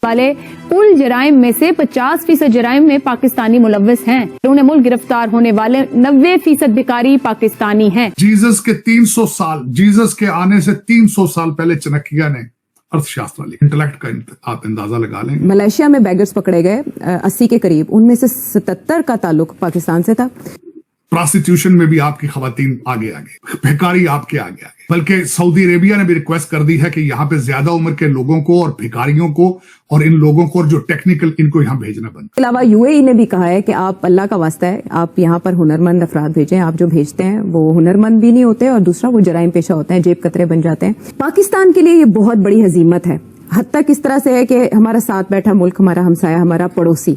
वाले कुल जराइम में से 50% जराइम में पाकिस्तानी मुलव्वस हैं। उन्हें मुल्क गिरफ्तार होने वाले 90% भिखारी पाकिस्तानी हैं। जीसस के 300 साल, जीसस के आने से 300 साल पहले चाणक्य ने अर्थशास्त्र लिखा। इंटेलेक्ट का आप अंदाजा लगा लें। मलेशिया में बैगर्स पकड़े गए 80 के करीब, उनमें से 77 का ताल्लुक पाकिस्तान से था। प्रोस्टिट्यूशन में भी आपकी खवातीन आगे आगे, भिखारी आपके आगे आगे। बल्कि सऊदी अरेबिया ने भी रिक्वेस्ट कर दी है कि यहाँ पे ज्यादा उम्र के लोगों को और भिखारियों को और इन लोगों को और जो टेक्निकल, इनको यहाँ भेजना बंद। इसके अलावा यूएई ने भी कहा है कि आप अल्लाह का वास्ता है, आप यहाँ पर हुनरमंद अफराद भेजें। आप जो भेजते हैं वो हुनरमंद भी नहीं होते और दूसरा वो जराइम पेशा होते हैं, जेब कतरे बन जाते हैं। पाकिस्तान के लिए ये बहुत बड़ी हजीमत है। हद तक इस तरह से है कि हमारा साथ बैठा मुल्क, हमारा हमसाया, हमारा पड़ोसी,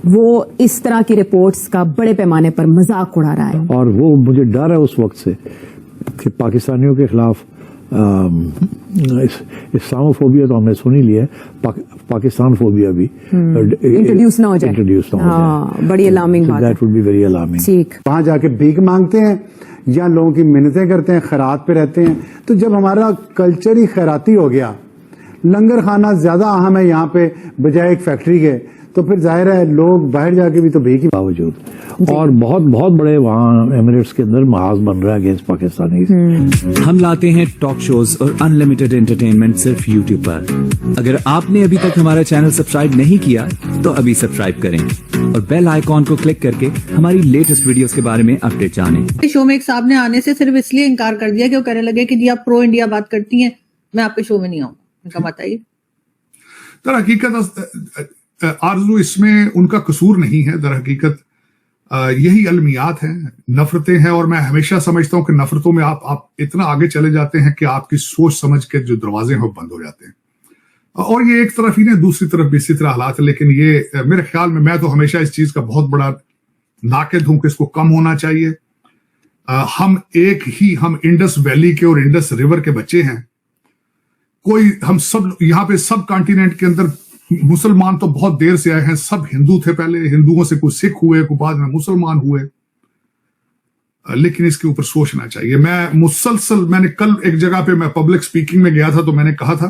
वो इस तरह की रिपोर्ट्स का बड़े पैमाने पर मजाक उड़ा रहा है। और वो मुझे डर है उस वक्त से कि पाकिस्तानियों के खिलाफ इस्लामोफोबिया तो हमने सुन ही लिया है, पाकिस्तान फोबिया भी इंट्रोड्यूस ना हो जाए। हाँ, बड़ी अलार्मिंग बात है। That would be very alarming. ठीक, वहां जाके भीख मांगते हैं या लोगों की मिन्नतें करते हैं, खैरात पे रहते हैं। तो जब हमारा कल्चर ही खैराती हो गया, लंगर खाना ज्यादा अहम है यहाँ पे बजाय एक फैक्ट्री के, तो फिर जाहिर है लोग बाहर जाके भी तो भीख ही। बावजूद और बहुत बहुत बड़े वहाँ एमिरेट्स के अंदर महाज बन रहा है अगेंस्ट पाकिस्तानी। हम लाते हैं टॉक शोज और अनलिमिटेड एंटरटेनमेंट सिर्फ YouTube पर। अगर आपने अभी तक हमारा चैनल सब्सक्राइब नहीं किया तो अभी सब्सक्राइब करें और बेल आइकॉन को क्लिक करके हमारी लेटेस्ट वीडियोस के बारे में अपडेट जानें। शो में एक साहब ने आने से सिर्फ इसलिए इनकार कर दिया कि वो कहने लगे कि जी आप प्रो इंडिया बात करती हैं, मैं आपके शो में नहीं आऊंगा। बताइए। दर हकीकत आरजू इसमें उनका कसूर नहीं है। दर हकीकत यही अलमियात हैं, नफरतें हैं। और मैं हमेशा समझता हूं कि नफरतों में आप इतना आगे चले जाते हैं कि आपकी सोच समझ के जो दरवाजे हैं वो बंद हो जाते हैं। और ये एक तरफ ही नहीं, दूसरी तरफ भी इसी तरह हालात है। लेकिन ये मेरे ख्याल में, मैं तो हमेशा इस चीज का बहुत बड़ा नाकिद हूं कि इसको कम होना चाहिए। हम इंडस वैली के और इंडस रिवर के बच्चे हैं। हम सब यहाँ पे सब कॉन्टिनेंट के अंदर मुसलमान तो बहुत देर से आए हैं। सब हिंदू थे पहले, हिंदुओं से कुछ सिख हुए, कुछ बाद में मुसलमान हुए। लेकिन इसके ऊपर सोचना चाहिए। मैंने कल एक जगह पे मैं पब्लिक स्पीकिंग में गया था, तो मैंने कहा था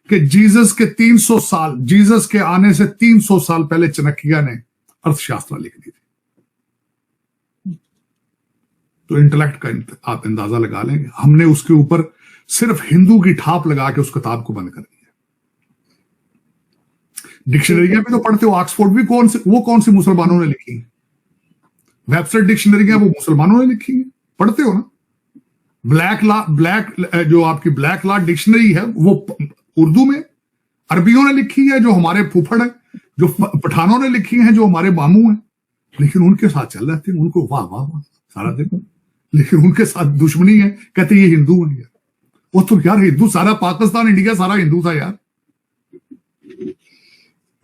कि जीसस के 300 साल, जीसस के आने से 300 साल पहले चाणक्य ने अर्थशास्त्र लिख दी थी। तो इंटेलेक्ट का आप अंदाजा लगा लेंगे। हमने उसके ऊपर सिर्फ हिंदू की ठाप लगा के उस किताब को बंद कर दिया। डिक्शनरियां भी तो पढ़ते हो, ऑक्सफोर्ड भी कौन सी मुसलमानों ने लिखी है? वेबसाइट डिक्शनरियां वो मुसलमानों ने लिखी है, पढ़ते हो ना। जो आपकी ब्लैक लॉ डिक्शनरी है वो उर्दू में अरबियों ने लिखी है, जो हमारे फूफड़ है, जो पठानों ने लिखी है, जो हमारे मामू हैं। लेकिन उनके साथ चल रहे थे, उनको वाह वाह वाह सारा दिन। लेकिन उनके साथ दुश्मनी है, कहते ये हिंदू है यार। वो तो यार हिंदू, सारा पाकिस्तान इंडिया सारा हिंदू था यार।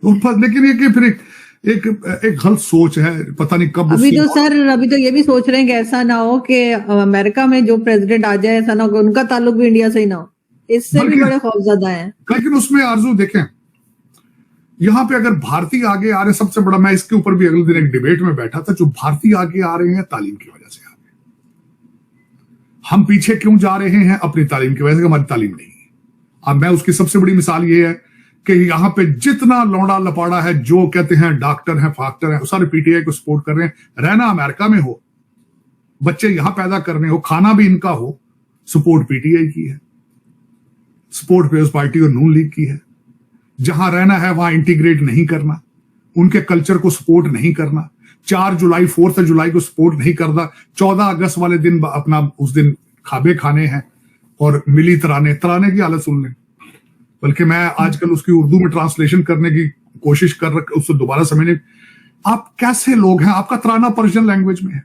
लेकिन ये कि फिर एक गलत सोच है, पता नहीं कब। अभी तो ये भी सोच रहे हैं कि ऐसा ना हो कि अमेरिका में जो प्रेसिडेंट आ जाए, ऐसा ना हो उनका ताल्लुक भी इंडिया से ही ना हो। इससे भी बड़े खौफजदा हैं। लेकिन उसमें आरजू देखें, यहाँ पे अगर भारतीय आगे आ रहे, सबसे बड़ा, मैं इसके ऊपर भी अगले दिन एक डिबेट में बैठा था, जो भारतीय आगे आ रहे हैं तालीम की वजह से आ रहे हैं। हम पीछे क्यों जा रहे हैं? अपनी तालीम की वजह से। हमारी तालीम नहीं है। अब मैं उसकी सबसे बड़ी मिसाल ये है कि यहाँ पे जितना लौड़ा लपाड़ा है, जो कहते हैं डॉक्टर हैं, फाक्टर हैं, सारे पीटीआई को सपोर्ट कर रहे हैं। रहना अमेरिका में हो, बच्चे यहां पैदा करने हो, खाना भी इनका हो, सपोर्ट पीटीआई की है, सपोर्ट पीपल्स पार्टी और नून लीग की है। जहां रहना है वहां इंटीग्रेट नहीं करना, उनके कल्चर को सपोर्ट नहीं करना, 4 जुलाई को सपोर्ट नहीं करना, 14 अगस्त वाले दिन अपना उस दिन खाबे खाने हैं और मिली तराने की हालत सुन लें। बल्कि मैं आजकल उसकी उर्दू में ट्रांसलेशन करने की कोशिश कर रहा, उसको दोबारा समझने। आप कैसे लोग हैं? आपका तराना पर्शियन लैंग्वेज में है।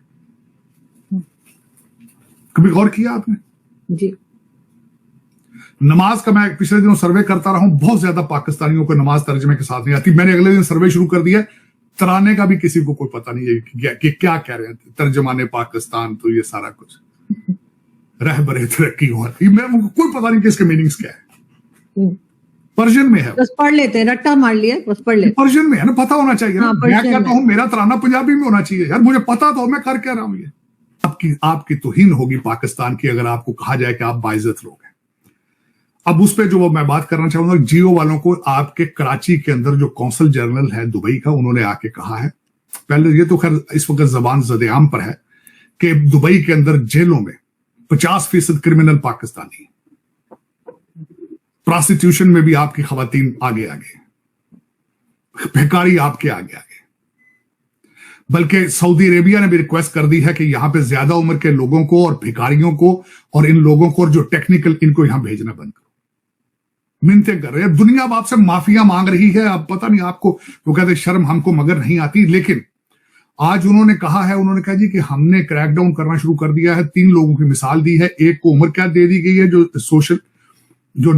कभी गौर किया आपने? जी। नमाज का मैं पिछले दिनों सर्वे करता रहा हूं, बहुत ज्यादा पाकिस्तानियों को नमाज तर्जमे के साथ नहीं आती। मैंने अगले दिन सर्वे शुरू कर दिया, तराने का भी किसी को कोई पता नहीं है कि क्या कह रहे हैं तर्जमाने पाकिस्तान। तो ये सारा कुछ रहबरे तरक्की हुआ, कोई पता नहीं कि इसके मीनिंग्स क्या है। पर्शियन में है, बस पढ़ लेते हैं, रट्टा मार लिया, बस पढ़ लेते। पर्शियन में है ना, पता होना चाहिए ना। हाँ, मैं कहता हूं मेरा तराना पंजाबी में होना चाहिए यार, मुझे पता तो मैं कर क्या रहा हूं। ये आपकी तौहीन होगी पाकिस्तान की अगर आपको कहा जाए कि आप बाइज्जत लोग हैं। अब उस पे जो मैं बात करना चाहूंगा, जियो वालों को आपके कराची के अंदर जो कौंसल जनरल है दुबई का, उन्होंने आके कहा है, पहले ये तो खैर इस वक्त जबान ज़द-ए-आम पर है कि दुबई के अंदर जेलों में 50% क्रिमिनल पाकिस्तानी, प्रोस्टिट्यूशन में भी आपकी खवातीन आगे आगे, भिखारी आपके आगे आगे। बल्कि सऊदी अरेबिया ने भी रिक्वेस्ट कर दी है कि यहां पे ज्यादा उम्र के लोगों को और भिखारियों को और इन लोगों को और जो टेक्निकल, इनको यहां भेजना बंद करो। मिन्नतें कर रहे हैं दुनिया, अब आपसे माफिया मांग रही है। अब पता नहीं आपको, वो कहते शर्म हमको मगर नहीं आती, लेकिन आज उन्होंने कहा है, उन्होंने कहा जी कि हमने क्रैकडाउन करना शुरू कर दिया है। 3 लोगों की मिसाल दी है। एक को उम्र कैद दे दी गई है जो सोशल जो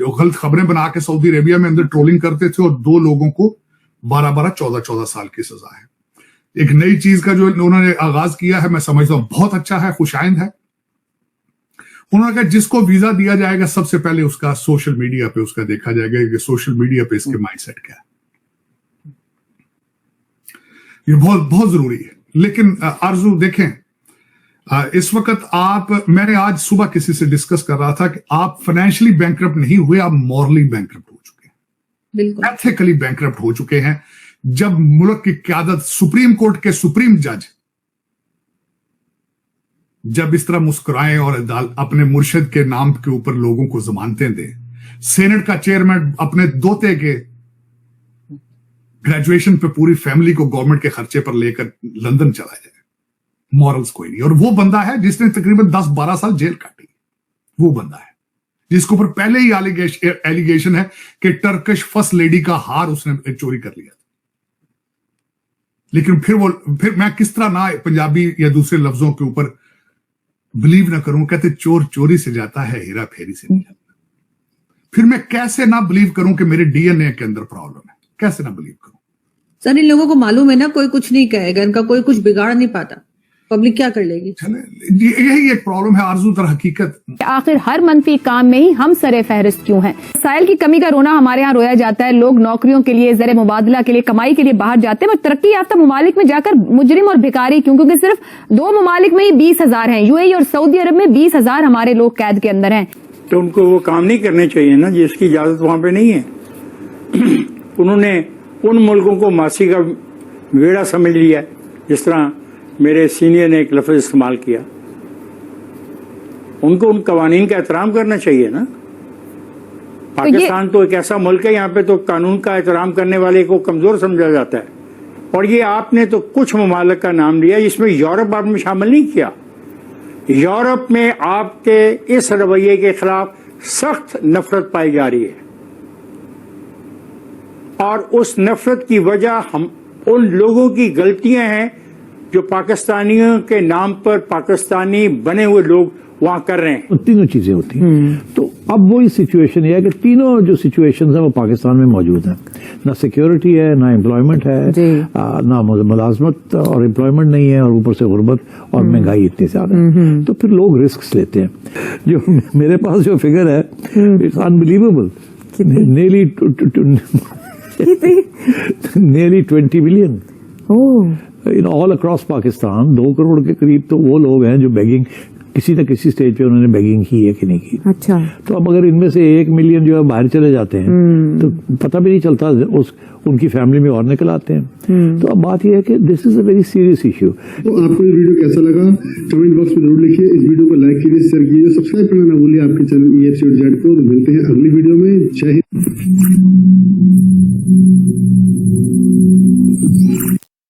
गलत खबरें बना के सऊदी अरेबिया में अंदर ट्रोलिंग करते थे, और 2 लोगों को 12-12, 14-14 साल की सजा है। एक नई चीज का जो उन्होंने आगाज किया है, मैं समझता हूं बहुत अच्छा है, खुशाइंद है। उन्होंने कहा जिसको वीजा दिया जाएगा सबसे पहले उसका सोशल मीडिया पे उसका देखा जाएगा कि सोशल मीडिया पे इसके माइंडसेट क्या है। ये बहुत बहुत जरूरी है। लेकिन आरजू देखें, इस वक्त मैंने आज सुबह किसी से डिस्कस कर रहा था कि आप फाइनेंशियली बैंकरप्ट नहीं हुए, आप मॉरली बैंकरप्ट हो चुके हैं, बिल्कुल एथिकली बैंकरप्ट हो चुके हैं। जब मुल्क की क्यादत, सुप्रीम कोर्ट के सुप्रीम जज जब इस तरह मुस्कुराएं और अपने मुर्शिद के नाम के ऊपर लोगों को जमानतें दें, सेनेट का चेयरमैन अपने दोते के ग्रेजुएशन पे पूरी फैमिली को गवर्नमेंट के खर्चे पर लेकर लंदन चला जाए, मॉरल्स कोई नहीं। और वो बंदा है जिसने तकरीबन 10-12 साल जेल काटी, वो बंदा है जिसके ऊपर पहले ही एलिगेशन है कि टर्किश फर्स्ट लेडी का हार उसने चोरी कर लिया। लेकिन फिर मैं किस तरह ना पंजाबी या दूसरे लफ्जों के ऊपर बिलीव ना करूं। कहते चोर चोरी से जाता है, हेरा फेरी से नहीं जाता। फिर मैं कैसे ना बिलीव करूं कि मेरे डीएनए के अंदर प्रॉब्लम है, कैसे ना बिलीव करूं। सर इन लोगों को मालूम है ना कोई कुछ नहीं कहेगा, इनका कोई कुछ बिगाड़ नहीं पाता, पब्लिक क्या कर लेगी। यही एक प्रॉब्लम है आरजू, दर हकीकत। आखिर हर मनफी काम में ही हम सरे फहरिस्त क्यों हैं? वसाइल की कमी का रोना हमारे यहाँ रोया जाता है। लोग नौकरियों के लिए, ज़र मुबादला के लिए, कमाई के लिए बाहर जाते हैं, मगर तरक्की याफ्ता ममालिक में जाकर मुजरिम और भिखारी क्यों? क्योंकि सिर्फ 2 ममालिक में ही 20,000 हैं, यूएई और सऊदी अरब में 20,000 हमारे लोग कैद के अंदर हैं। तो उनको वो काम नहीं करने चाहिए ना जिसकी इजाजत वहां पे नहीं है। उन्होंने उन मुल्कों को मासी का वेड़ा समझ लिया, जिस तरह मेरे सीनियर ने एक लफ्ज इस्तेमाल किया। उनको उन कवानीन का एहतराम करना चाहिए ना। पाकिस्तान तो एक ऐसा मुल्क है, यहाँ पे तो कानून का एहतराम करने वाले को कमजोर समझा जाता है। और ये आपने तो कुछ ममालिक का नाम लिया, इसमें यूरोप आपने शामिल नहीं किया। यूरोप में आपके इस रवैये के खिलाफ सख्त नफरत पाई जा रही है, और उस नफरत की वजह हम उन लोगों की गलतियां हैं जो पाकिस्तानियों के नाम पर पाकिस्तानी बने हुए लोग वहां कर रहे हैं। तो तीनों चीजें होती हैं। तो अब वही सिचुएशन है कि तीनों जो सिचुएशंस हैं वो पाकिस्तान में मौजूद हैं। ना सिक्योरिटी है, ना एम्प्लॉयमेंट है, ना मुलाजमत और एम्प्लॉयमेंट नहीं है, और ऊपर से गुर्बत और महंगाई इतनी ज्यादा है। तो फिर लोग रिस्क लेते हैं। जो मेरे पास जो फिगर है, it's unbelievable, nearly 20 billion in all across Pakistan. 2 crore के करीब तो वो लोग हैं जो बेगिंग, किसी न किसी स्टेज पे उन्होंने बेगिंग की है कि नहीं की। अच्छा, तो अब अगर इनमें से 1 मिलियन जो है बाहर चले जाते हैं तो पता भी नहीं चलता, उनकी फैमिली में और निकल आते हैं। तो अब बात यह है कि this is a very serious issue. तो आपको ये वीडियो कैसा लगा कमेंट बॉक्स में जरूर लिखिए। इस वीडियो को लाइक कीजिए, शेयर कीजिए, सब्सक्राइब करना ना भूलिए आपके चैनल EFC और जेड को। मिलते हैं अगली वीडियो में। जय हिंद।